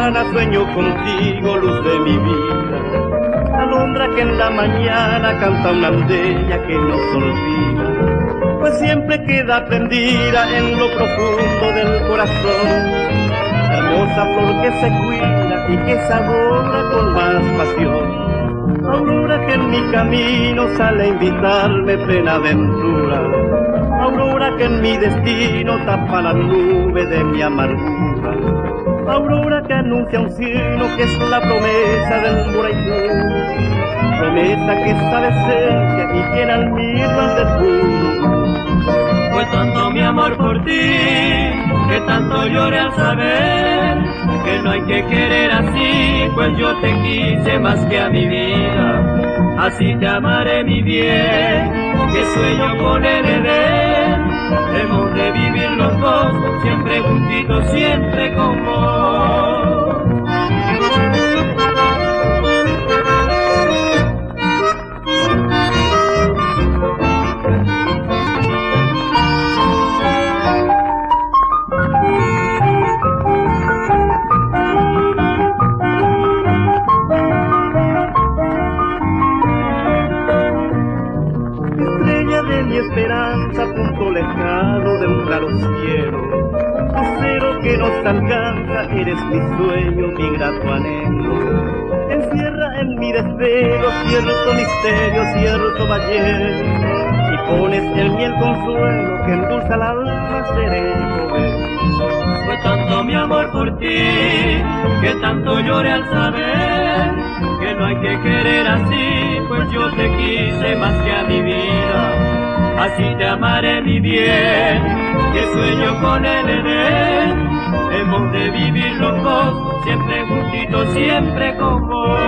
mañana sueño contigo, luz de mi vida, alondra que en la mañana canta una aldea que nos olvida, pues siempre queda prendida en lo profundo del corazón, hermosa flor que se cuida y que se adora con más pasión. Aurora que en mi camino sale a invitarme plena aventura, aurora que en mi destino tapa la nube de mi amargura, aurora que anuncia un signo que es la promesa del Moraitú, promesa que está de esencia y llena el mirra del mundo. Fue tanto mi amor por ti, que tanto lloré al saber que no hay que querer así, pues yo te quise más que a mi vida. Así te amaré mi bien, que sueño con el Edén. Hemos de vivir los dos, siempre juntitos, siempre con vos. Esperanza, punto lejano de un claro cielo, lucero que nos alcanza, eres mi sueño, mi grato anhelo, encierra en mi desvelo cierto misterio, cierto valle, y pones en mí el consuelo que endulza el alma sereno. Fue tanto mi amor por ti, que tanto lloré al saber que no hay que querer así, pues yo te quise más que a mi vida. Así te amaré mi bien, que sueño con el Edén. Hemos de vivir los dos, siempre juntitos, siempre con vos.